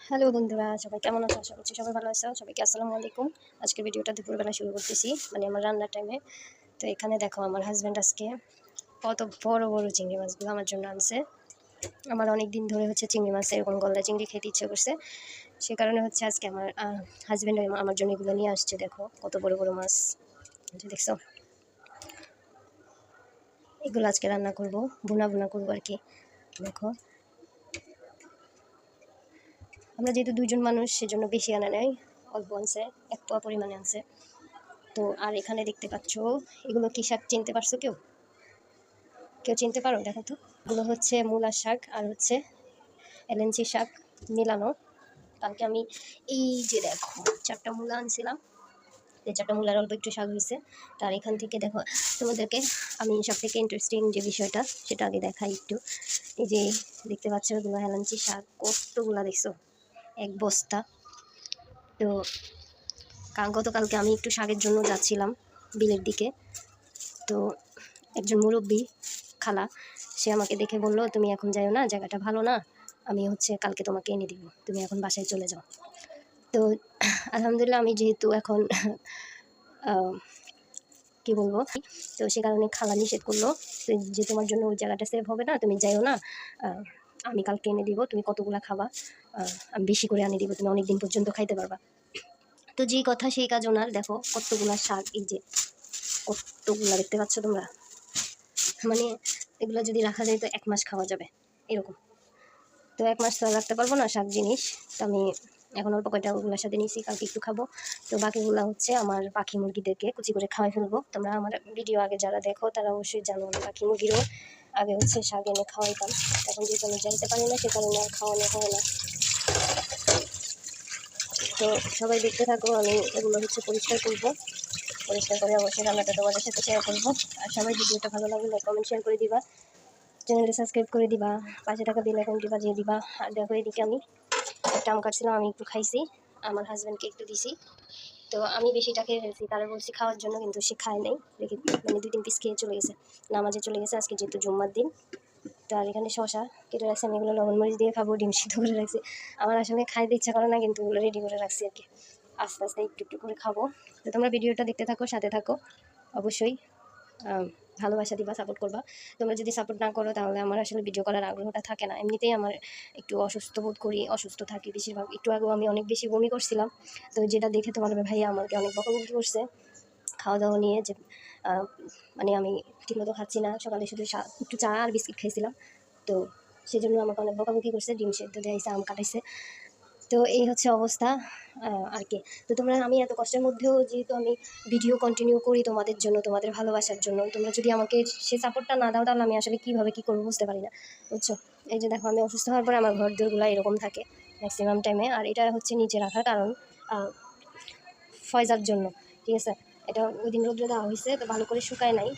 Hello বন্ধুরা, সবাই কেমন আছো? আশা করছি সবাই ভালো আছো। সবাইকে আসসালামু আলাইকুম। আজকের ভিডিওটা দুপুরবেলা শুরু করতেছি, মানে আমার রান্নার টাইমে। তো এখানে দেখো আমার হাজব্যান্ড আজকে কত বড় বড় চিংড়ি মাছগুলো আমার জন্য আনছে। আমার অনেক দিন ধরে হচ্ছে চিংড়ি মাছ এরকম গলদা চিংড়ি খেতে ইচ্ছে করছে, সে কারণে হচ্ছে আজকে আমার হাজব্যান্ড আমার জন্য এগুলো নিয়ে আসছে। দেখো কত বড় বড় মাছ, দেখছো? এগুলো আজকে রান্না করব, ভুনা ভুনা করবো আর কি। দেখো আমরা যেহেতু দুইজন মানুষ, সেজন্য বেশি আনা নেয়, অল্প আনছে, এক পোয়া পরিমাণে আনছে। তো আর এখানে দেখতে পাচ্ছ এগুলো কি শাক, চিনতে পারছো কেউ? কেউ চিনতে পারো? দেখো তো, এগুলো হচ্ছে মূলার শাক আর হচ্ছে এলেঞ্চি শাক মিলানো। কালকে আমি এই যে দেখো 4টা মূলা আনছিলাম, এই 4টা মূলার অল্প একটু শাক হয়েছে। তার এখান থেকে দেখো, তোমাদেরকে আমি সব থেকে ইন্টারেস্টিং যে বিষয়টা সেটা আগে দেখাই একটু। এই যে দেখতে পাচ্ছ এগুলো এলাঞ্চি শাক, কতগুলা দেখছো, এক বস্তা। তো গতকালকে আমি একটু শাকের জন্য যাচ্ছিলাম বিলের দিকে। তো একজন মুরব্বী খালা, সে আমাকে দেখে বলল, তুমি এখন যাও না, জায়গাটা ভালো না, আমি হচ্ছে কালকে তোমাকে এনে দিব, তুমি এখন বাসায় চলে যাও। তো আলহামদুলিল্লাহ, আমি যেহেতু এখন কি বলবো, তো সে কারণে খালা নিষেধ করলো যে তোমার জন্য ওই জায়গাটা সেভ হবে না, তুমি যাইও না, আমি কালকে এনে দিব, তুমি কতগুলা খাবা, আমি বেশি করে আনে দিব, তুমি অনেক দিন পর্যন্ত খাইতে পারবা। তো যেই কথা সেই কাজ ওনার। দেখো কতগুলা শাক, এই যে কতগুলা দেখতে পাচ্ছ তোমরা, মানে এগুলো যদি রাখা যায় তো 1 মাস খাওয়া যাবে এরকম। তো 1 মাস তো রাখতে পারবো না শাক জিনিস, তো আমি এখন অল্প কয়টা ওগুলোর সাথে নিয়েছি, কালকে একটু খাবো। তো বাকিগুলো হচ্ছে আমার পাখি মুরগিদেরকে কুচি করে খাওয়াই ফেলবো। তোমরা আমার ভিডিও আগে যারা দেখো তারা অবশ্যই জানো, আমি পাখি মুরগিরও আগে হচ্ছে শাক এনে খাওয়াইতাম। এখন যেহেতু আমি জানতে পারি না, সে কারণে আর খাওয়ানো হয় না। তো সবাই দেখতে থাকো, আমি এগুলো হচ্ছে পরিষ্কার করবো, পরিষ্কার করে অবশ্যই রান্নাটা তোমাদের সাথে শেয়ার করবো। আর সবাই ভিডিওটা ভালো লাগলে লাইক কমেন্ট শেয়ার করে দিবা, চ্যানেলটা সাবস্ক্রাইব করে দিবা, পাশে থাকা বেল আইকনটি বাজিয়ে দিবা। আর দেখো এদিকে আমি একটা আম কাটছিলাম, আমি একটু খাইছি, আমার হাজব্যান্ডকে একটু দিছি। তো আমি বেশিটা খেয়ে ফেলছি, তারা বলছি খাওয়ার জন্য, কিন্তু সে খায় নাই, রেখে মানে 2-3 পিস খেয়ে চলে গেছে, নামাজে চলে গেছে আজকে যেহেতু জুম্মার দিন। তো আর এখানে শশা কেটে রাখছি, আমি এগুলো লবণ মরিচ দিয়ে খাবো, ডিম সিদ্ধ করে রাখছি। আমার আসলে খাইতে ইচ্ছা করে না, কিন্তু ওগুলো রেডি করে রাখছি আর কি, আস্তে আস্তে একটু একটু করে খাবো। তো তোমরা ভিডিওটা দেখতে থাকো, সাথে থাকো, অবশ্যই ভালোবাসা দিবা, সাপোর্ট করবা। তোমরা যদি সাপোর্ট না করো তাহলে আমার আসলে ভিডিও করার আগ্রহটা থাকে না। এমনিতেই আমার একটু অসুস্থ বোধ করি, অসুস্থ থাকি বেশিরভাগ। একটু আগেও আমি অনেক বেশি বমি করছিলাম, তো যেটা দেখে তোমার ভাইয়া আমাকে অনেক বকাবকি করছে খাওয়া দাওয়া নিয়ে, যে মানে আমি ঠিকমতো খাচ্ছি না। সকালে শুধু একটু চা আর বিস্কিট খাইছিলাম, তো সেই জন্য আমাকে অনেক বকাবকি করছে, ডিম সেদ্ধ দিয়েছে, আম কাটাইছে। তো এই হচ্ছে অবস্থা আর কি। তো তোমরা, আমি এত কষ্টের মধ্যেও যেহেতু আমি ভিডিও কন্টিনিউ করি তোমাদের জন্য, তোমাদের ভালোবাসার জন্য, তোমরা যদি আমাকে সে সাপোর্টটা না দাও তাহলে আমি আসলে কীভাবে কী করবো বুঝতে পারি না, বুঝছো? এই যে দেখো, আমি অসুস্থ হওয়ার পরে আমার ঘর দোরগুলো এরকম থাকে ম্যাক্সিমাম টাইমে। আর এটা হচ্ছে নিচে রাখার কারণ ফয়জার জন্য, ঠিক আছে? এটা ওই দিন রোদ্রে দেওয়া হয়েছে, তো ভালো করে শুকায় নাই,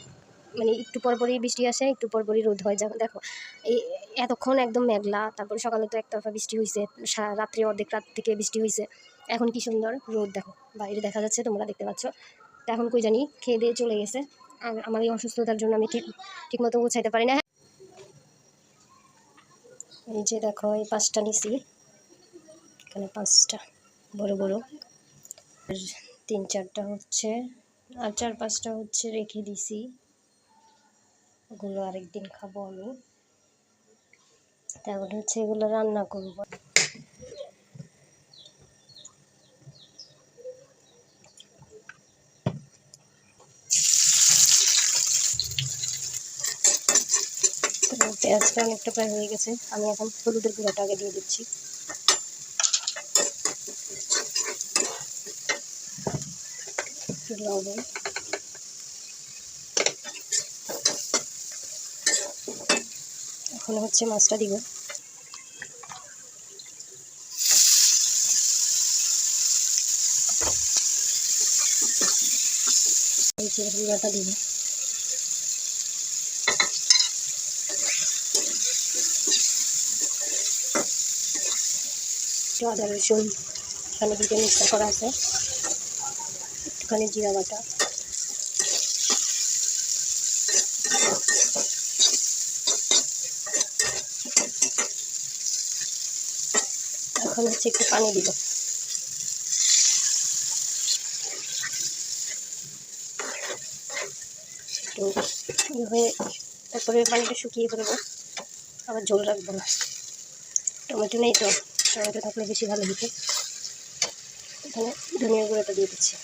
মানে একটু পরপরই বৃষ্টি আসে, একটু পরপরই রোদ হয়। যখন দেখো এই এতক্ষণ একদম মেঘলা, তারপরে সকালে তো একতরফা বৃষ্টি হয়েছে, রাত্রে অর্ধেক রাত থেকে বৃষ্টি হয়েছে, এখন কি সুন্দর রোদ দেখো, বাইরে দেখা যাচ্ছে, তোমরা দেখতে পাচ্ছ। তো এখন কই জানি খেয়ে দিয়ে চলে গেছে, আর আমার এই অসুস্থতার জন্য আমি ঠিক মতো গোছাইতে পারি না। এই যে দেখো, এই 5টা নিছি, এখানে 5টা বড় বড়, আর 3-4টা হচ্ছে, আর 4-5টা হচ্ছে রেখে দিছি, ওগুলো আরেকদিন খাবো আমি। তারপরে হচ্ছে এগুলো রান্না করবো। পেঁয়াজটা অনেকটা প্রায় হয়ে গেছে, আমি এখন হলুদের গুঁড়াটা আগে দিয়ে দিচ্ছি। একটু লবণ, এখন হচ্ছে মাছটা দিব। এই যে গুঁড়াটা দিব, একটু আদা রসুন এখানে দিতে মিক্সার করা আছে, একটুখানি জিরা বাটা, এখন হচ্ছে একটু পানি দিব। একটু হয়ে তারপরে পানিটা শুকিয়ে ফেলবো, আবার ঝোল রাখবো না। টমেটো নেই তো, টমেটো থাকলে বেশি ভালো হতো। এখানে ধনিয়া গুঁড়োটা দিয়ে দিচ্ছি।